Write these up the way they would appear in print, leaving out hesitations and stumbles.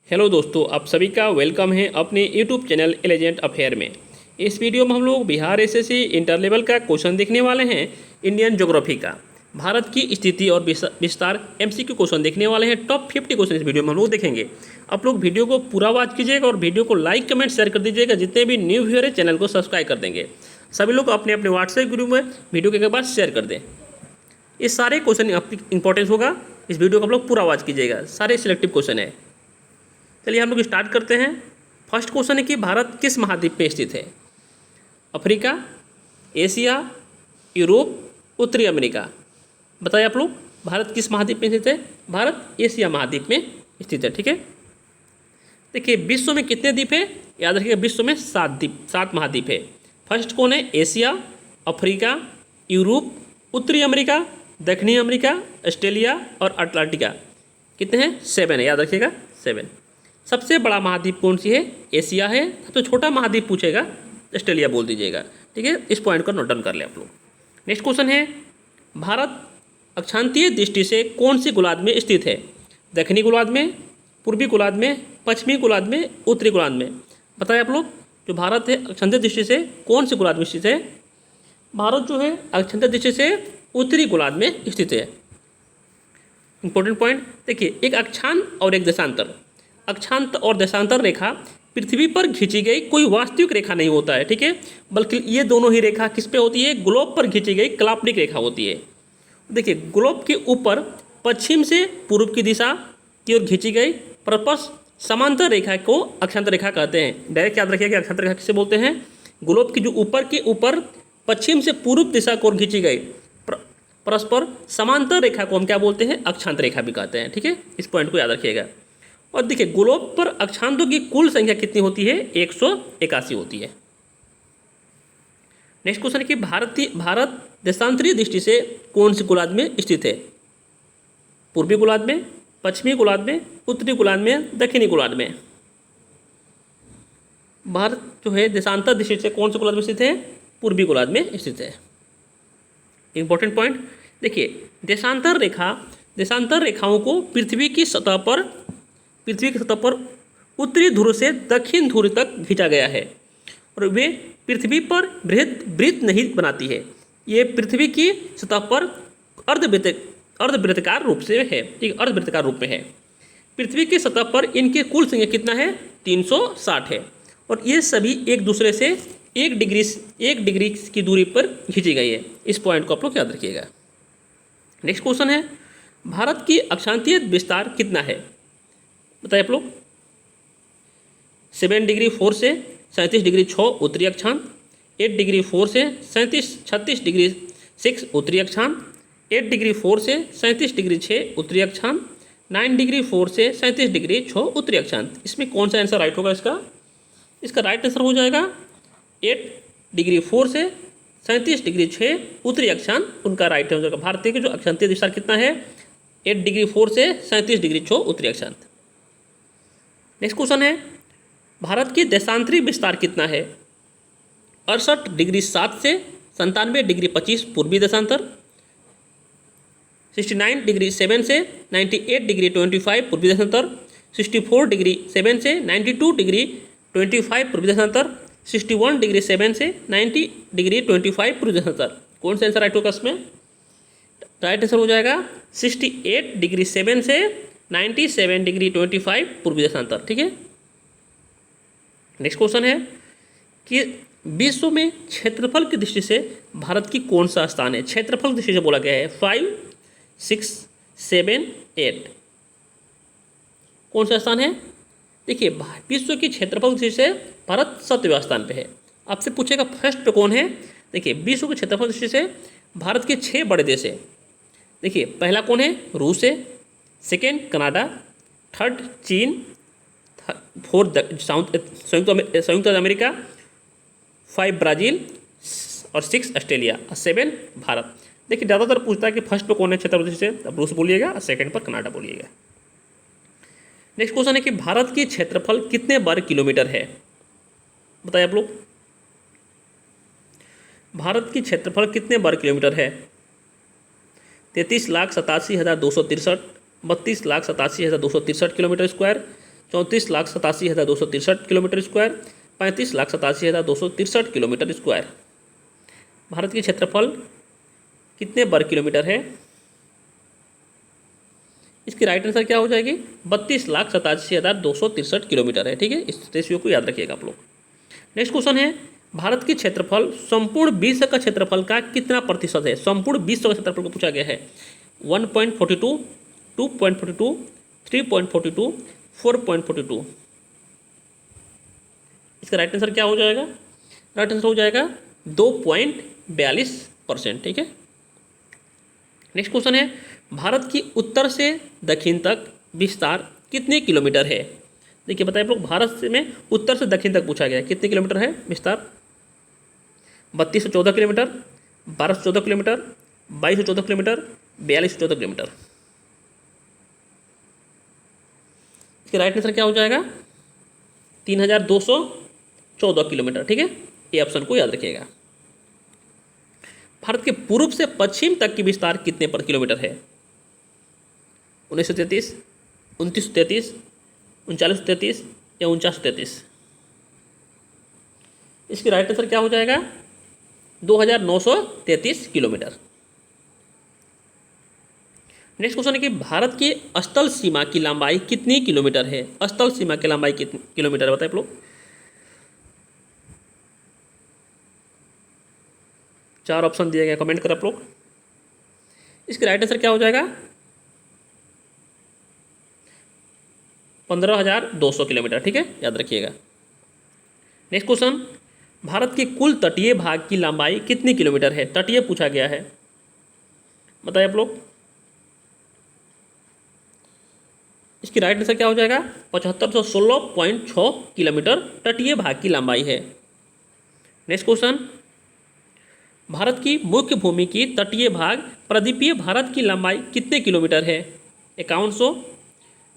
Hello दोस्तों, आप सभी का वेलकम है अपने यूट्यूब चैनल एलिजेंट अफेयर में। इस वीडियो में हम लोग बिहार एसएससी इंटर लेवल का क्वेश्चन देखने वाले हैं। इंडियन ज्योग्राफी का भारत की स्थिति और विस्तार एमसीक्यू क्वेश्चन देखने वाले हैं। टॉप 50 क्वेश्चन इस वीडियो में हम लोग देखेंगे। आप लोग वीडियो को पूरा वॉच कीजिएगा और वीडियो को लाइक कमेंट शेयर कर दीजिएगा। जितने भी न्यू व्यूअर है चैनल को सब्सक्राइब कर देंगे। सभी लोग अपने अपने व्हाट्सएप ग्रुप में वीडियो के एक बार शेयर कर दें। ये सारे क्वेश्चन इंपॉर्टेंस होगा, इस वीडियो को आप लोग पूरा वॉच कीजिएगा। सारे सिलेक्टिव क्वेश्चन है। चलिए हम लोग स्टार्ट करते हैं। फर्स्ट क्वेश्चन है कि भारत किस महाद्वीप में स्थित है? अफ्रीका, एशिया, यूरोप, उत्तरी अमेरिका। बताइए आप लोग, भारत किस महाद्वीप में स्थित है? भारत एशिया महाद्वीप में स्थित है। ठीक है, देखिए विश्व में कितने द्वीप है? याद रखिएगा, विश्व में 7 महाद्वीप है। फर्स्ट कौन है? एशिया, अफ्रीका, यूरोप, उत्तरी अमेरिका, दक्षिणी अमेरिका, ऑस्ट्रेलिया और अटलांटिका। कितने हैं? 7 है, याद रखिएगा 7। सबसे बड़ा महाद्वीप कौन सी है? एशिया है। सबसे छोटा महाद्वीप पूछेगा ऑस्ट्रेलिया बोल दीजिएगा। ठीक है, इस पॉइंट को नोट डाउन कर ले आप लोग। नेक्स्ट क्वेश्चन है, भारत अक्षांतीय दृष्टि से कौन सी गोलार्ध में स्थित है? दक्षिणी गोलार्ध में, पूर्वी गोलार्ध में, पश्चिमी गोलार्ध में, उत्तरी गोलार्ध में। बताएं आप लोग, जो भारत है अक्षांतीय दृष्टि से कौन सी गोलार्ध में स्थित है? भारत जो है अक्षांतीय दृष्टि से उत्तरी गोलार्ध में स्थित है। इंपॉर्टेंट पॉइंट देखिए, एक अक्षांत और एक देशांतर। अक्षांत और देशांतर रेखा पृथ्वी पर खींची गई कोई वास्तविक रेखा नहीं होता है। ठीक है, बल्कि ये दोनों ही रेखा किस पे होती है? ग्लोब पर खींची गई काल्पनिक रेखा होती है। देखिए, ग्लोब के ऊपर पश्चिम से पूर्व की दिशा की ओर खींची गई परस्पर समांतर रेखा को अक्षांतर रेखा कहते हैं। डायरेक्ट याद रखिएगा कि अक्षांतर रेखा किसे बोलते हैं? ग्लोब की जो ऊपर पश्चिम से पूर्व दिशा को ओर खींची गई परस्पर समांतर रेखा को हम क्या बोलते हैं? अक्षांतर रेखा भी कहते हैं। ठीक है, इस पॉइंट को याद रखिएगा। और देखिए, ग्लोब पर अक्षांतों की कुल संख्या कितनी होती है? 181 होती है। नेक्स्ट क्वेश्चन है कि भारत देशांतरीय दृष्टि से कौन सी गोलार्ध में स्थित है? पूर्वी गोलार्ध में, पश्चिमी गोलार्ध में, उत्तरी गोलार्ध में, दक्षिणी गोलार्ध में। भारत जो है देशांतर दृष्टि से कौन सी गोलार्ध में स्थित है? पूर्वी गोलार्ध में स्थित है। इंपॉर्टेंट पॉइंट देखिए, देशांतर रेखाओं को पृथ्वी की सतह पर उत्तरी ध्रुव से दक्षिण ध्रुव तक खींचा गया है और वे पृथ्वी पर वृत्त नहीं बनाती है। ये पृथ्वी की सतह पर अर्धवृत्ताकार रूप से है। ठीक, अर्धवृत्ताकार रूप में है। पृथ्वी की सतह पर इनके कुल संख्या कितना है? 360 है। और ये सभी एक दूसरे से 1 डिग्री की दूरी पर खींची गई है। इस पॉइंट को आप लोग याद रखिएगा। नेक्स्ट क्वेश्चन है, भारत की अक्षांतीय विस्तार कितना है? बताइए आप लोग। 7 डिग्री 4 से 37 डिग्री 6 उत्तरी अक्षांत, 8 डिग्री 4 से 36 डिग्री 6 उत्तरी अक्षांत, 8 डिग्री 4 से 37 डिग्री 6 उत्तरी अक्षांत, 9 डिग्री 4 से 37 डिग्री 6 उत्तरी अक्षांत। इसमें कौन सा आंसर राइट होगा? इसका राइट आंसर हो जाएगा 8 डिग्री 4 से 37 डिग्री 6 उत्तरी अक्षांत, उनका राइट हो जाएगा। भारत के जो अक्षांतीय विस्तार कितना है? 8 डिग्री 4 से 37 डिग्री 6 उत्तरी अक्षांत। नेक्स्ट क्वेश्चन है, भारत की देशांतरी विस्तार कितना है? 68 डिग्री 7 से 97 डिग्री 25 पूर्वी देशांतर, 69 डिग्री 7 से 98 डिग्री 25 पूर्वी देशांतर, 64 डिग्री 7 से 92 डिग्री 25 पूर्वी देशांतर, 61 डिग्री 7 से 90 डिग्री 25 पूर्वी देशांतर। कौन सा आंसर राइट होगा इसमें? राइट आंसर हो जाएगा 68 डिग्री 7 से 97 डिग्री 25 पूर्वी देशांतर। ठीक है, नेक्स्ट क्वेश्चन है कि विश्व में क्षेत्रफल की दृष्टि से भारत की कौन सा स्थान है? क्षेत्रफल की दृष्टि से बोला गया है 5, 6, 7, 8। कौन सा स्थान है? देखिए, विश्व की क्षेत्रफल की दृष्टि से भारत 7वें स्थान पे है। आपसे पूछेगा फर्स्ट पे कौन है? देखिए, विश्व के क्षेत्रफल की दृष्टि से भारत के 6 बड़े देश है। देखिए, पहला कौन है? रूस है, सेकेंड कनाडा, थर्ड चीन, फोर्थ संयुक्त अमेरिका, 5 ब्राज़ील और 6 ऑस्ट्रेलिया और 7 भारत। देखिए, ज़्यादातर पूछता है कि फर्स्ट पे कौन है क्षेत्रफल से, अब रूस बोलिएगा और सेकेंड पर कनाडा बोलिएगा। नेक्स्ट क्वेश्चन है कि भारत की क्षेत्रफल कितने वर्ग किलोमीटर है? बताइए आप लोग, भारत की क्षेत्रफल कितने वर्ग किलोमीटर है? 33,87,263, 32,87,263 kilometre square, 34,87,263 kilometre square, 35,87,263 kilometre square. Bharat की क्षेत्रफल कितने वर्ग किलोमीटर है? इसकी राइट आंसर क्या हो जाएगी? 32,87,263 किलोमीटर है। ठीक है, इस रेशियो को याद रखिएगा आप लोग। नेक्स्ट क्वेश्चन है, भारत की क्षेत्रफल संपूर्ण विश्व का क्षेत्रफल का कितना प्रतिशत है? संपूर्ण विश्व का क्षेत्रफल को पूछा गया है। 1.42, 2.42, 3.42, 4.42। इसका राइट आंसर क्या हो जाएगा? राइट आंसर हो जाएगा 2.42%। ठीक है। नेक्स्ट क्वेश्चन है, भारत की उत्तर से दक्षिण तक विस्तार कितने किलोमीटर है? देखिए बताइए आप लोग, भारत में उत्तर से दक्षिण तक पूछा गया है, कितने किलोमीटर है विस्तार? 3214 किलोमीटर, 1214 किलोमीटर, 2214 किलोमीटर, 4214 किलोमीटर। इसका राइट आंसर क्या हो जाएगा? 3214 किलोमीटर। ठीक है, ये ऑप्शन को याद रखिएगा। भारत के पूर्व से पश्चिम तक की विस्तार कितने पर किलोमीटर है? 1933, 2933, 3933 या 4933? इसकी राइट आंसर क्या हो जाएगा? 2933 किलोमीटर। नेक्स्ट क्वेश्चन है कि भारत की स्थल सीमा की लंबाई कितनी किलोमीटर है? स्थल सीमा की लंबाई कितनी किलोमीटर है बताइए आप लोग। 4 ऑप्शन दिए गए, कमेंट करें आप लोग। इसका राइट आंसर क्या हो जाएगा? 15,200 किलोमीटर। ठीक है, याद रखिएगा। नेक्स्ट क्वेश्चन, भारत के कुल तटीय भाग की लंबाई कितनी किलोमीटर है? तटीय पूछा गया है, बताइए आप लोग। इसकी राइट आंसर क्या हो जाएगा? 7516.6 किलोमीटर तटीय भाग की लंबाई है। नेक्स्ट क्वेश्चन, भारत की मुख्य भूमि की तटीय भाग प्रदीपीय भारत की लंबाई कितने किलोमीटर है? 5100,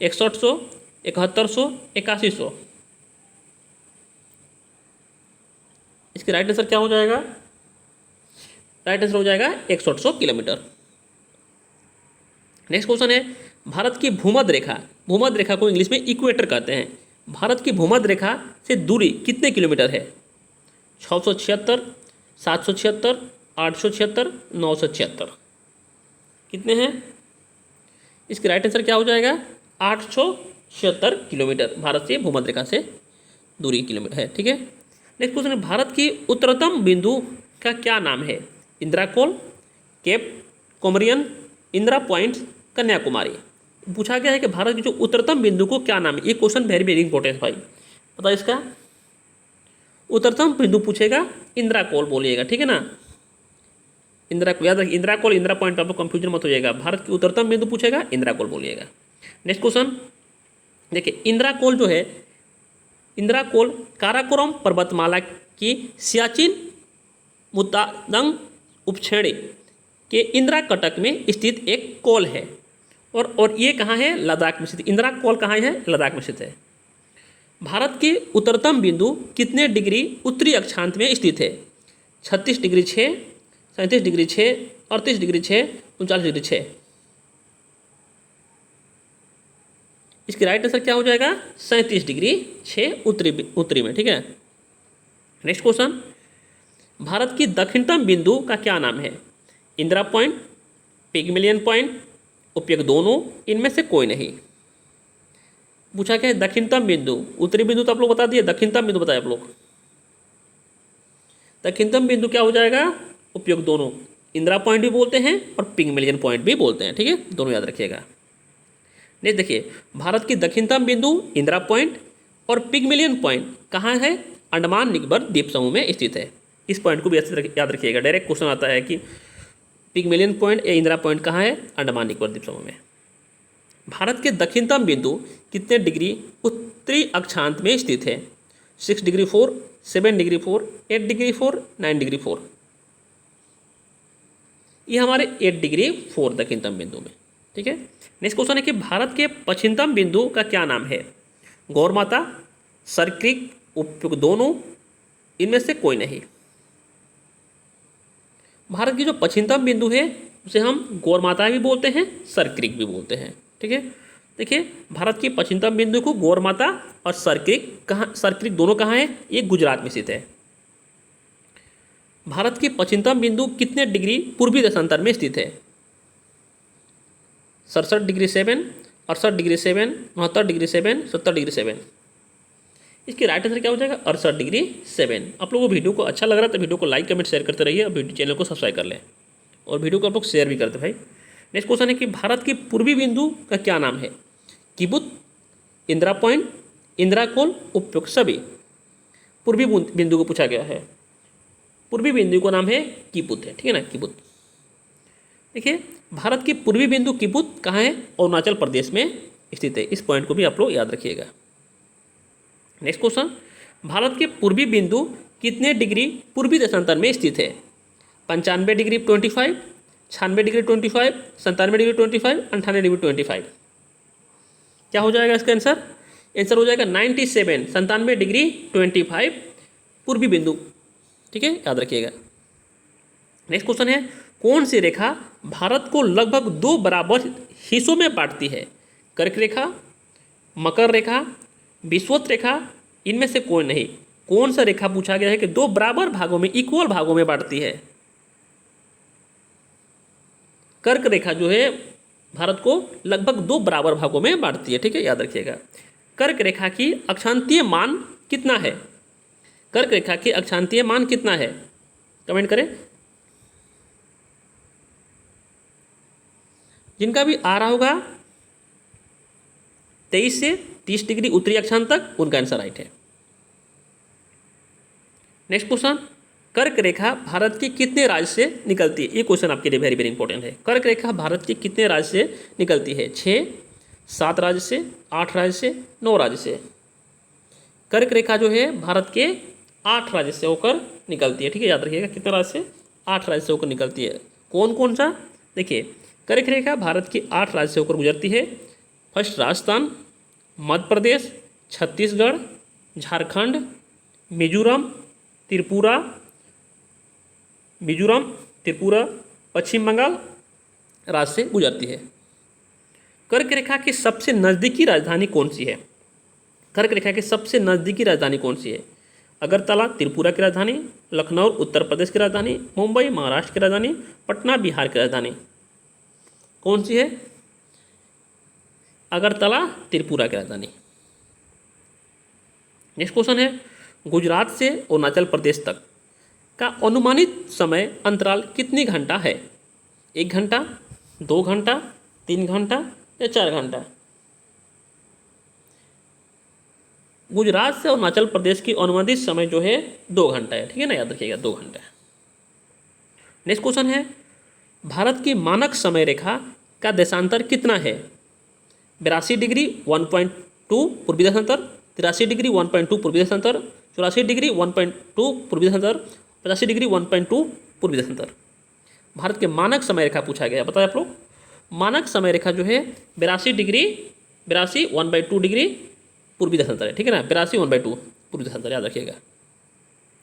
6100, 7100, 8100। इसकी राइट आंसर क्या हो जाएगा? राइट आंसर हो जाएगा 6100 किलोमीटर। नेक्स्ट क्वेश्चन है, भारत की भूमध्य रेखा, भूमध्य रेखा को इंग्लिश में इक्वेटर कहते हैं, भारत की भूमध्य रेखा से दूरी कितने किलोमीटर है? 676, 776, 876, 976। कितने हैं? इसकी राइट आंसर क्या हो जाएगा? 876 किलोमीटर भारत से भूमध्य रेखा से दूरी किलोमीटर है। ठीक है। नेक्स्ट क्वेश्चन है, भारत की उत्तरतम बिंदु का क्या नाम है? इंदिरा कोल, केप कोमरियन, इंदिरा पॉइंट, कन्याकुमारी। पूछा गया है कि भारत की जो उत्तरतम बिंदु को क्या नाम है। ये क्वेश्चन वेरी वेरी इंपॉर्टेंट भाई, पता है इसका। उत्तरतम बिंदु पूछेगा, इंदिरा कोल बोलिएगा। ठीक है ना, इंदिरा को याद रखिए, इंदिरा कोल इंदिरा पॉइंट, आप लोग कंफ्यूजन मत हो जाएगा। भारत की उत्तरतम बिंदु पूछेगा, इंदिरा कोल बोलिएगा। नेक्स्ट क्वेश्चन देखिए, इंदिरा कोल जो है, इंदिरा कोल काराकोरम पर्वतमाला की सियाचिन मुत्तादंग उपश्रेणी के इंदिरा कटक में स्थित एक कोल है, और ये कहाँ है? लद्दाख में स्थित। इंदिरा कोल कहाँ है? लद्दाख में स्थित है। भारत के उत्तरतम बिंदु कितने डिग्री उत्तरी अक्षांश में स्थित है? 36 डिग्री 6, 37 डिग्री 6, 38 डिग्री 6, 39 डिग्री 6। इसकी राइट आंसर क्या हो जाएगा? 37 डिग्री 6 उत्तरी में। ठीक है। नेक्स्ट क्वेश्चन, भारत की दक्षिणतम बिंदु का क्या नाम है? इंदिरा पॉइंट, पिगमिलियन पॉइंट, उपयुक्त दोनों, इनमें से कोई नहीं। पूछा क्या है? दक्षिणतम बिंदु। उत्तरी बिंदु तो आप लोग बता दिए, दक्षिणतम बिंदु बताए आप लोग। दक्षिणतम बिंदु क्या हो जाएगा? उपयुक्त दोनों, इंदिरा पॉइंट भी बोलते हैं और पिगमिलियन पॉइंट भी बोलते हैं। ठीक है, दोनों याद रखिएगा। नेक्स्ट देखिए, भारत की दक्षिणतम बिंदु इंदिरा पॉइंट और पिगमिलियन पॉइंट कहाँ है? अंडमान निकोबार द्वीप समूह में स्थित है। इस पॉइंट को भी याद रखिएगा, डायरेक्ट क्वेश्चन आता है कि पिगमिलियन पॉइंट या इंदिरा पॉइंट कहाँ है? अंडमान निकोबार द्वीप समूह में। भारत के दक्षिणतम बिंदु कितने डिग्री उत्तरी अक्षांश में स्थित है? 6 डिग्री 4, 7 डिग्री 4, 8 डिग्री 4, 9 डिग्री 4। ये हमारे 8 डिग्री 4 दक्षिणतम बिंदु में। ठीक है। नेक्स्ट क्वेश्चन है कि भारत के पश्चिमतम बिंदु का क्या नाम है? गौरमाता, सरक्रिक, उपयुक्त दोनों, इनमें से कोई नहीं। भारत की जो पश्चिमतम बिंदु है उसे हम गौरमाता भी बोलते हैं, सरक्रिक भी बोलते हैं। ठीक है, देखिए भारत की पश्चिमतम बिंदु को गौरमाता और सरक्रिक दोनों कहाँ है? ये गुजरात में स्थित है। भारत की पश्चिमतम बिंदु कितने डिग्री पूर्वी देशांतर में स्थित है? 67 डिग्री 7, 68 डिग्री 7, 69 डिग्री 7, 70 डिग्री 7। इसकी राइट आंसर क्या हो जाएगा? 68 डिग्री 7। आप लोगों को वीडियो को अच्छा लग रहा है तो वीडियो को लाइक कमेंट शेयर करते रहिए और वीडियो चैनल को सब्सक्राइब कर लें और वीडियो को आप लोग शेयर भी करते भाई। नेक्स्ट क्वेश्चन है कि भारत की पूर्वी बिंदु का क्या नाम है? किबुत, इंदिरा पॉइंट, इंदिरा कोल, उपयुक्त सभी। पूर्वी बिंदु को पूछा गया है। पूर्वी बिंदु का नाम है किबुत है, ठीक है ना, किबुत। देखिए भारत की पूर्वी बिंदु किबुत कहाँ है? अरुणाचल प्रदेश में स्थित है। इस पॉइंट को भी आप लोग याद रखिएगा। नेक्स्ट क्वेश्चन, भारत के पूर्वी बिंदु कितने डिग्री पूर्वी देशांतर में स्थित है? 95 डिग्री 25, 96 डिग्री 25, 97 डिग्री 25, 98 डिग्री 25। क्या हो जाएगा इसका आंसर? आंसर हो जाएगा 97 डिग्री 25 पूर्वी बिंदु, ठीक है, याद रखिएगा। नेक्स्ट क्वेश्चन है कौन सी रेखा भारत को लगभग 2 बराबर हिस्सों में बांटती है? कर्क रेखा, मकर रेखा, विषुवत रेखा, इनमें से कोई नहीं। कौन सा रेखा पूछा गया है कि 2 बराबर भागों में, इक्वल भागों में बांटती है? कर्क रेखा जो है भारत को लगभग 2 बराबर भागों में बांटती है, ठीक है, याद रखिएगा। कर्क रेखा की अक्षांतीय मान कितना है? कर्क रेखा की अक्षांतीय मान कितना है? कमेंट करें। जिनका भी आ रहा होगा 23 से 30 डिग्री उत्तरी अक्षांश तक, उनका आंसर राइट है। नेक्स्ट क्वेश्चन, कर्क रेखा भारत के कितने राज्य से निकलती है? ये क्वेश्चन आपके लिए वेरी वेरी इंपॉर्टेंट है। कर्क रेखा भारत के कितने राज्य से निकलती है? 6, 7 राज्य से, 8 राज्य से, 9 राज्य से। कर्क रेखा जो है भारत के 8 राज्य से होकर निकलती है, ठीक है, याद रखिएगा। कितने राज्य से? 8 राज्य से होकर निकलती है। कौन कौन सा? देखिए कर्क रेखा भारत की 8 राज्य से होकर गुजरती है। फर्स्ट राजस्थान, मध्य प्रदेश, छत्तीसगढ़, झारखंड, मिजोरम, त्रिपुरा, पश्चिम बंगाल राज्य से गुजरती है। कर्क रेखा की सबसे नज़दीकी राजधानी कौन सी है? कर्क रेखा की सबसे नज़दीकी राजधानी कौन सी है? अगरतला त्रिपुरा की राजधानी, लखनऊ उत्तर प्रदेश की राजधानी, मुंबई महाराष्ट्र की राजधानी, पटना बिहार की राजधानी। कौन सी है? अगरतला त्रिपुरा की राजधानी। नेक्स्ट क्वेश्चन है गुजरात से अरुणाचल प्रदेश तक का अनुमानित समय अंतराल कितनी घंटा है? 1 घंटा, 2 घंटा, 3 घंटा या 4 घंटा? गुजरात से अरुणाचल प्रदेश की अनुमानित समय जो है 2 घंटा है, ठीक है ना, याद रखिएगा 2 घंटा। नेक्स्ट क्वेश्चन है भारत की मानक समय रेखा का देशांतर कितना है? 82 डिग्री 1.2 पूर्वी देशांतर, 83 डिग्री 1.2 पूर्वी देशांतर, 84 डिग्री 1.2 पूर्वी देशांतर, 85 डिग्री 1.2 पूर्वी देशांतर। भारत के मानक समय रेखा पूछा गया, बताए आप लोग। मानक समय रेखा जो है 82 1/2 डिग्री पूर्वी देशांतर है, ठीक है ना, 82 1/2 पूर्वी देशांतर, याद रखिएगा।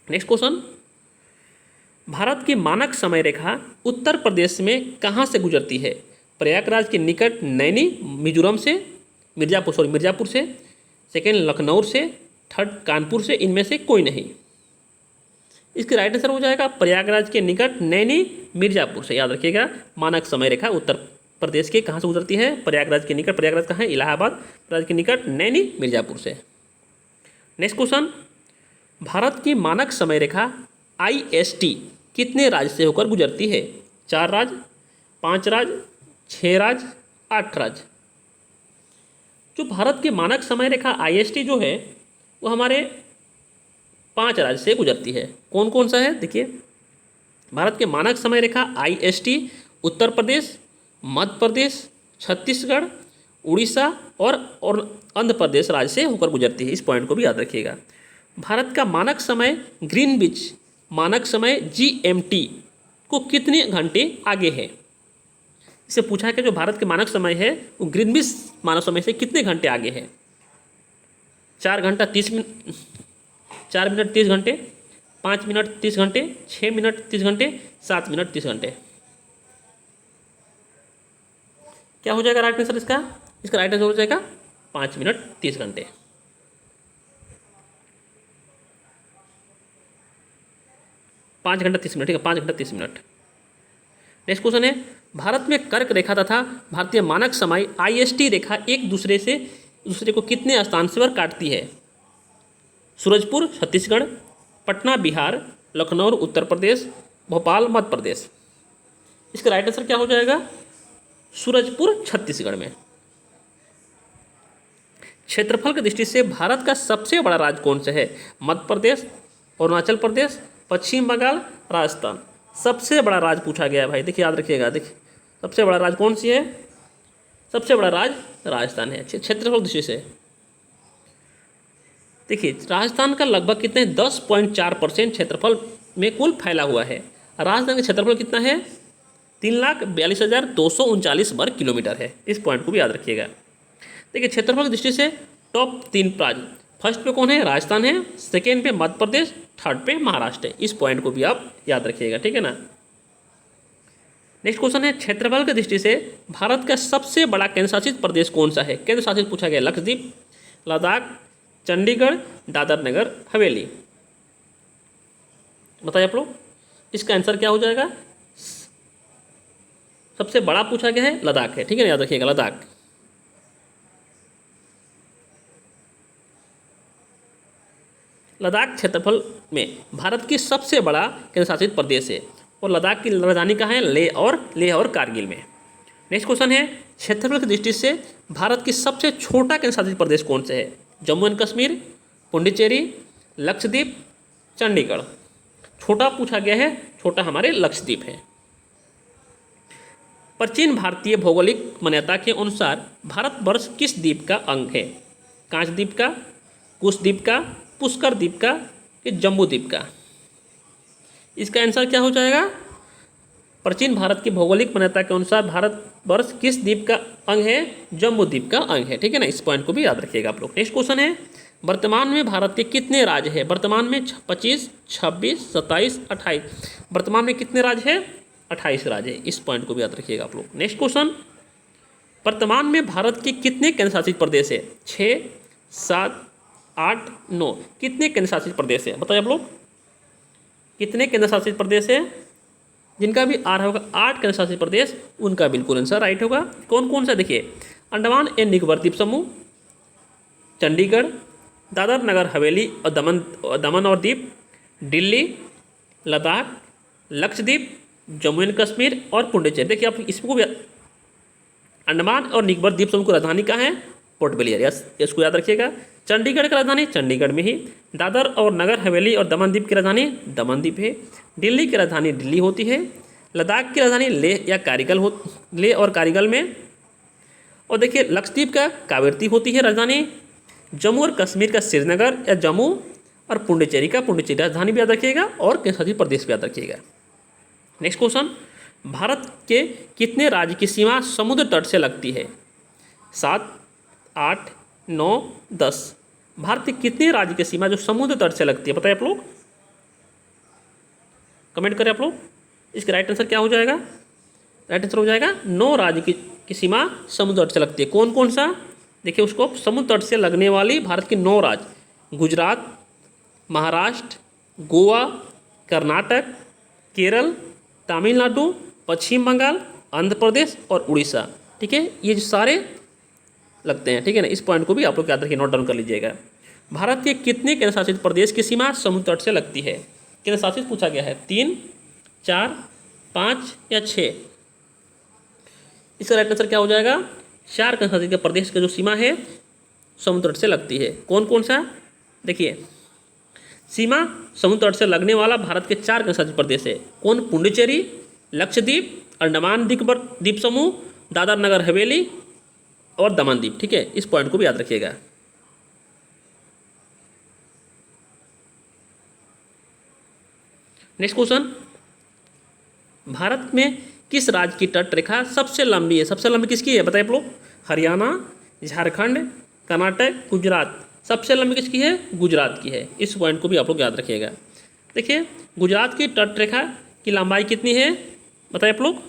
नेक्स्ट क्वेश्चन, भारत की मानक समय रेखा उत्तर प्रदेश में कहाँ से गुजरती है? प्रयागराज के निकट नैनी, मिजोरम से, मिर्जापुर से, सेकेंड लखनऊ से, थर्ड कानपुर से, इनमें से कोई नहीं। इसका राइट आंसर हो जाएगा प्रयागराज के निकट नैनी, मिर्जापुर से, याद रखिएगा। मानक समय रेखा उत्तर प्रदेश के कहाँ से गुजरती है? प्रयागराज के निकट। प्रयागराज कहाँ है? इलाहाबाद। प्रयागराज के निकट नैनी, मिर्जापुर से। नेक्स्ट क्वेश्चन, भारत की मानक समय रेखा IST कितने राज्य से होकर गुजरती है? 4 राज्य, 5 राज्य, 6 राज्य, 8 राज्य। जो भारत की मानक समय रेखा IST जो है वो हमारे 5 राज्य से गुजरती है। कौन कौन सा है? देखिए भारत के मानक समय रेखा IST उत्तर प्रदेश, मध्य प्रदेश, छत्तीसगढ़, उड़ीसा और आंध्र प्रदेश राज्य से होकर गुजरती है। इस पॉइंट को भी याद रखिएगा। भारत का मानक समय ग्रीनविच मानक समय GMT को कितने घंटे आगे है? इसे पूछा है कि जो भारत के मानक समय है वो ग्रीनविच मानक समय से कितने घंटे आगे है? 4 घंटा 30 मिनट, 4 मिनट 30 घंटे, 5 मिनट 30 घंटे, 6 मिनट 30 घंटे, 7 मिनट 30 घंटे। क्या हो जाएगा राइट आंसर इसका? इसका राइट आंसर हो जाएगा 5 मिनट 30 घंटे। 5 घंटा 30 मिनट, ठीक है, 5 घंटा 30 मिनट। नेक्स्ट क्वेश्चन है, भारत में कर्क रेखा तथा भारतीय मानक समय IST रेखा एक दूसरे को कितने स्थान से पर काटती है? सूरजपुर छत्तीसगढ़, पटना बिहार, लखनऊ उत्तर प्रदेश, भोपाल मध्य प्रदेश। इसका राइट आंसर क्या हो जाएगा? सूरजपुर छत्तीसगढ़ में। क्षेत्रफल की दृष्टि से भारत का सबसे बड़ा राज्य कौन सा है? मध्य प्रदेश, अरुणाचल प्रदेश, पश्चिम बंगाल, राजस्थान। सबसे बड़ा राज्य पूछा गया है भाई, देखिए याद रखिएगा। देखिए सबसे बड़ा राज्य कौन सी है? सबसे बड़ा राज्य राजस्थान है क्षेत्रफल दृष्टि से। देखिए राजस्थान का लगभग कितने 10.4% क्षेत्रफल में कुल फैला हुआ है। राजस्थान का क्षेत्रफल कितना है? 3,42,239 वर्ग किलोमीटर है। इस पॉइंट को भी याद रखिएगा। देखिए क्षेत्रफल की दृष्टि से टॉप 3 राज्य, फर्स्ट पे कौन है? राजस्थान है, सेकेंड पे मध्य प्रदेश, थर्ड पे महाराष्ट्र है। इस पॉइंट को भी आप याद रखिएगा, ठीक है ना। नेक्स्ट क्वेश्चन है, क्षेत्रफल की दृष्टि से भारत का सबसे बड़ा केंद्र शासित प्रदेश कौन सा है? केंद्र शासित पूछा गया लक्षद्वीप, लद्दाख, चंडीगढ़, दादर नगर हवेली। बताइए आप लोग, इसका आंसर क्या हो जाएगा? सबसे बड़ा पूछा गया है लद्दाख है, ठीक है ना, याद रखिएगा लद्दाख। लद्दाख क्षेत्रफल में भारत की सबसे बड़ा केंद्र शासित प्रदेश है और लद्दाख की राजधानी कहाँ है? लेह और कारगिल में। नेक्स्ट क्वेश्चन है, क्षेत्रफल की दृष्टि से भारत की सबसे छोटा केंद्र शासित प्रदेश कौन से है? जम्मू एंड कश्मीर, पुडुचेरी, लक्षद्वीप, चंडीगढ़। छोटा पूछा गया है, छोटा हमारे लक्षद्वीप है। प्राचीन भारतीय भौगोलिक मान्यता के अनुसार भारतवर्ष किस द्वीप का अंग है? कांच द्वीप का, कुश द्वीप का, पुष्कर द्वीप का कि जम्बू द्वीप का? इसका आंसर क्या हो जाएगा? प्राचीन भारत की भौगोलिक मान्यता के अनुसार भारतवर्ष किस द्वीप का अंग है? जम्बू द्वीप का अंग है, ठीक है ना। इस पॉइंट को भी याद रखिएगा आप लोग। नेक्स्ट क्वेश्चन है, वर्तमान में भारत के कितने राज्य हैं? वर्तमान में 25, 26, 27, 28। वर्तमान में कितने राज्य हैं? 28 राज्य है। इस पॉइंट को भी याद रखिएगा आप लोग। नेक्स्ट क्वेश्चन, वर्तमान में भारत के कितने केंद्र शासित प्रदेश है? 6, 7, 8, 9। कितने केंद्र शासित प्रदेश है? बताइए आप लोग, कितने केंद्र शासित प्रदेश है? जिनका भी आ रहा होगा 8 केंद्र शासित प्रदेश, उनका बिल्कुल आंसर राइट होगा। कौन कौन सा? देखिए, अंडमान एंड निकोबार द्वीप समूह, चंडीगढ़, दादर नगर हवेली और दमन और दीप, दिल्ली, लद्दाख, लक्षद्वीप, जम्मू एंड कश्मीर और पुडुचेरी। देखिए आप इसको भी, अंडमान और निकोबार द्वीप समूह की राजधानी कहाँ है? पोर्ट ब्लेयर, यस, इसको याद रखिएगा। चंडीगढ़ की राजधानी चंडीगढ़ में ही, दादर और नगर हवेली और दमन द्वीप की राजधानी दमन द्वीप है, दिल्ली की राजधानी दिल्ली होती है, लद्दाख की राजधानी लेह और कारगिल में, और देखिए लक्षद्वीप का कावेरी होती है राजधानी, जम्मू और कश्मीर का श्रीनगर या जम्मू, और पुडुचेरी का पुडुचेरी राजधानी भी याद रखिएगा और केंद्र शासित प्रदेश भी याद रखिएगा। नेक्स्ट क्वेश्चन, भारत के कितने राज्य की सीमा समुद्र तट से लगती है? 7, 8, 9, 10। भारत के कितने राज्य की सीमा जो समुद्र तट से लगती है? बताइए आप लोग, कमेंट करें आप लोग। इसका राइट आंसर क्या हो जाएगा? राइट आंसर हो जाएगा 9 राज्य की सीमा समुद्र तट से लगती है। कौन कौन सा? देखिए उसको, समुद्र तट से लगने वाली भारत के 9 राज्य, गुजरात, महाराष्ट्र, गोवा, कर्नाटक, केरल, तमिलनाडु, पश्चिम बंगाल, आंध्र प्रदेश और उड़ीसा, ठीक है, ये जो सारे लगते हैं, ठीक है ना। इस पॉइंट को भी आप लोग याद रखिए, नोट डाउन कर लीजिएगा। भारत के कितने केंद्र शासित प्रदेश की सीमा समुद्र तट से लगती है? केंद्र शासित पूछा गया है 3, 4, 5 या 6। इसका राइट आंसर क्या हो जाएगा? 4 केंद्र शासित प्रदेश की जो सीमा है समुद्र तट से लगती है। कौन कौन सा? देखिए, सीमा समुद्र तट से लगने वाला भारत के 4 केंद्र शासित प्रदेश है। कौन? पुडुचेरी, लक्षद्वीप, अंडमान निकोबार द्वीप समूह, दादर नगर हवेली और दमन द्वीप, ठीक है। इस पॉइंट को भी याद रखिएगा। नेक्स्ट क्वेश्चन, भारत में किस राज्य की तट रेखा सबसे लंबी है? सबसे लंबी किसकी है? बताइए आप लोग। हरियाणा, झारखंड, कर्नाटक, गुजरात। सबसे लंबी किसकी है? गुजरात की है। इस पॉइंट को भी आप लोग याद रखिएगा। देखिए गुजरात की तट रेखा की लंबाई कितनी है? बताइए आप लोग।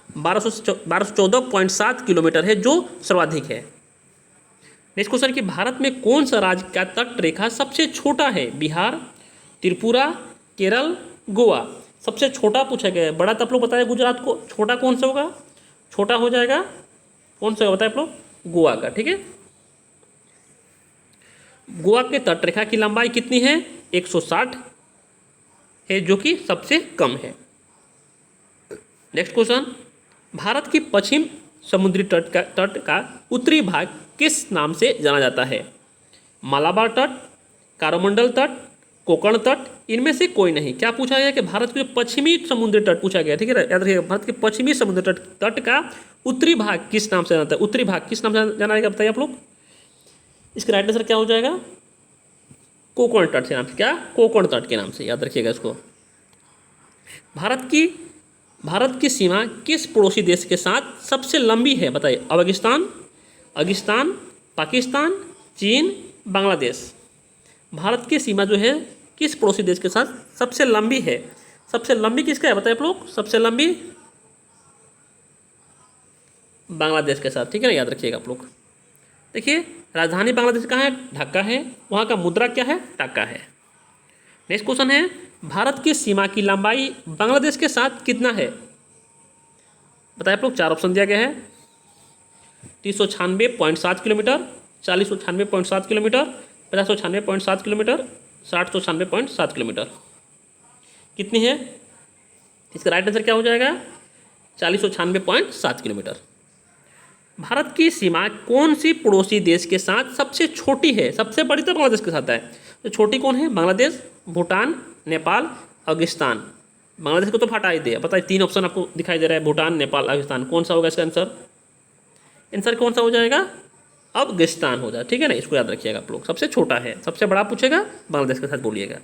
1214.7 किलोमीटर है, जो सर्वाधिक है। नेक्स्ट क्वेश्चन कि भारत में कौन सा राज्य का तट रेखा सबसे छोटा है? बिहार, त्रिपुरा, केरल, गोवा। सबसे छोटा पूछा गया है। बड़ा तो आप लोग बताए गुजरात को, छोटा कौन सा होगा? छोटा हो जाएगा कौन सा बताए आप लोग? गोवा का। ठीक है, गोवा के तट रेखा की लंबाई कितनी है? 160 है, जो कि सबसे कम है। नेक्स्ट क्वेश्चन, भारत की पश्चिम समुद्री तट का उत्तरी भाग किस नाम से जाना जाता है? मालाबार तट, कारोमंडल तट, कोकण तट, इनमें से कोई नहीं। क्या पूछा गया कि भारत के पश्चिमी समुद्री तट पूछा गया। ठीक है, याद रखिएगा, भारत के पश्चिमी समुद्री तट का उत्तरी भाग किस नाम से जाना जाता है? उत्तरी भाग किस नाम से जाना जाएगा बताइए आप लोग। इसका राइट आंसर क्या हो जाएगा? कोकण तट के नाम से। क्या? कोकण तट के नाम से, याद रखिएगा इसको। भारत की सीमा किस पड़ोसी देश के साथ सबसे लंबी है बताइए? अफगानिस्तान, पाकिस्तान, चीन, बांग्लादेश। भारत की सीमा जो है किस पड़ोसी देश के साथ सबसे लंबी है? सबसे लंबी किसका है बताइए आप लोग? सबसे लंबी बांग्लादेश के साथ। ठीक है ना, याद रखिएगा आप लोग। देखिए, राजधानी बांग्लादेश कहाँ है? ढाका है। वहाँ का मुद्रा क्या है? टाका है। नेक्स्ट क्वेश्चन है, भारत की सीमा की लंबाई बांग्लादेश के साथ कितना है बताइए आप लोग। 4 ऑप्शन दिया गया है। 396.7 किलोमीटर, 4096.7 किलोमीटर, 5096.7 किलोमीटर, 6096.7 किलोमीटर। कितनी है? इसका राइट आंसर क्या हो जाएगा? 4096.7 किलोमीटर। भारत की सीमा कौन सी पड़ोसी देश के साथ सबसे छोटी है? सबसे बड़ी तो बांग्लादेश के साथ है, तो छोटी कौन है? बांग्लादेश, भूटान, नेपाल, अफगानिस्तान। बांग्लादेश को तो हटा ही दे। बताइए, 3 ऑप्शन आपको दिखाई दे रहा है, भूटान, नेपाल, अफगानिस्तान। कौन सा होगा इसका आंसर? आंसर कौन सा हो जाएगा? अफगानिस्तान हो जाए। ठीक है ना, इसको याद रखिएगा आप लोग। सबसे छोटा है, सबसे बड़ा पूछेगा बांग्लादेश के साथ बोलिएगा।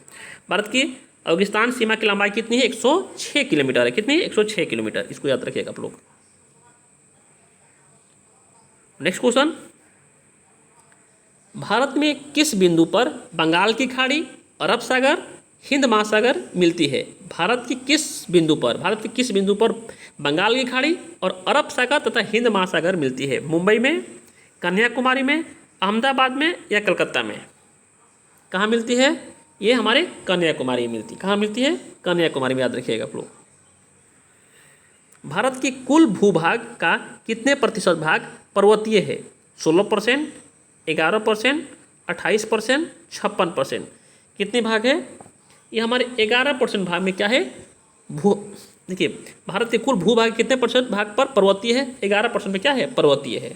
भारत की अफगानिस्तान सीमा की लंबाई कितनी है? 106 किलोमीटर है। कितनी? 106 किलोमीटर। इसको याद रखिएगा आप लोग। नेक्स्ट क्वेश्चन, भारत में किस बिंदु पर बंगाल की खाड़ी, अरब सागर, हिंद महासागर मिलती है? भारत के किस बिंदु पर बंगाल की खाड़ी और अरब सागर तथा हिंद महासागर मिलती है? मुंबई में, कन्याकुमारी में, अहमदाबाद में या कलकत्ता में? कहाँ मिलती है? ये हमारे कन्याकुमारी में मिलती है। कहाँ मिलती है? कन्याकुमारी में, याद रखिएगा आप लोग। भारत की कुल भूभाग का कितने प्रतिशत भाग पर्वतीय है? 16%, 11%, 28%, 56%। कितने भाग है? ये हमारे 11% भाग में क्या है? देखिए, भारत के कुल भूभाग कितने प्रतिशत भाग पर पर्वतीय है? 11% में क्या है? पर्वतीय है।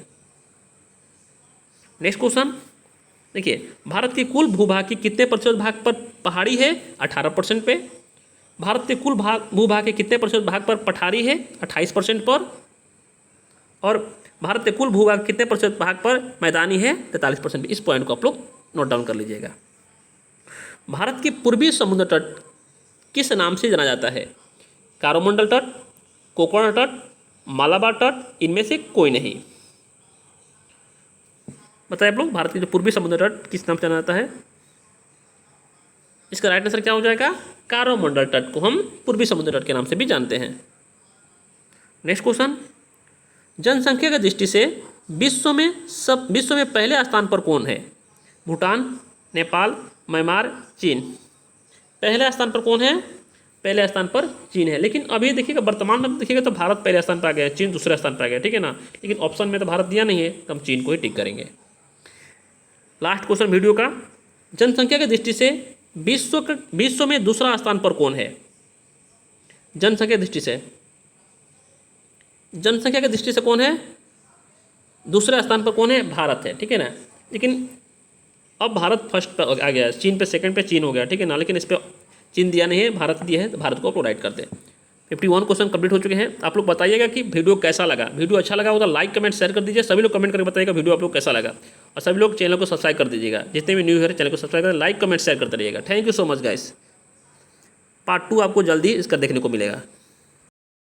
नेक्स्ट क्वेश्चन, देखिए, भारत के कुल भूभाग की कितने प्रतिशत भाग पर पहाड़ी है? 18% पे। भारत के कुल भूभाग के कितने प्रतिशत भाग पर पठारी है? 28% पर। और भारत के कुल भूभाग कितने प्रतिशत भाग पर मैदानी है? 43%। इस पॉइंट को आप लोग नोट डाउन कर लीजिएगा। भारत के पूर्वी समुद्र तट किस नाम से जाना जाता है? कारोमंडल तट, कोकण तट, मालाबार तट, इनमें से कोई नहीं। बताइए आप लोग, भारत के जो पूर्वी समुद्र तट किस नाम से जाना जाता है? इसका राइट आंसर क्या हो जाएगा? कारोमंडल तट को हम पूर्वी समुद्र तट के नाम से भी जानते हैं। नेक्स्ट क्वेश्चन, जनसंख्या की दृष्टि से विश्व में पहले स्थान पर कौन है? भूटान, नेपाल, म्यांमार, चीन। पहले स्थान पर कौन है? पहले स्थान पर चीन है। लेकिन अभी देखिएगा, वर्तमान में देखिएगा तो भारत पहले स्थान पर आ गया है, चीन दूसरे स्थान पर आ गया। ठीक है ना, लेकिन ऑप्शन में तो भारत दिया नहीं है, तो हम चीन को ही टिक करेंगे। लास्ट क्वेश्चन वीडियो का, जनसंख्या की दृष्टि से विश्व में दूसरा स्थान पर कौन है? जनसंख्या की दृष्टि से कौन है? दूसरे स्थान पर कौन है? भारत है। ठीक है ना, लेकिन अब भारत फर्स्ट पर आ गया, चीन पे सेकंड पे चीन हो गया। ठीक है ना, लेकिन इस पर चीन दिया नहीं है, भारत दिया है, तो भारत को आप लोग राइट करते हैं। 51 क्वेश्चन कंप्लीट हो चुके हैं। आप लोग बताइएगा कि वीडियो कैसा लगा। वीडियो अच्छा लगा हो तो लाइक कमेंट शेयर कर दीजिए। सभी लोग कमेंट करके बताइएगा वीडियो आप लोग कैसा लगा, और सभी लोग चैनल को सब्सक्राइब कर दीजिएगा। जितने भी न्यू है चैनल को सब्सक्राइब करें, लाइक कमेंट शेयर करते रहिएगा। Thank you so much guys. Part 2 आपको जल्दी इसका देखने को मिलेगा।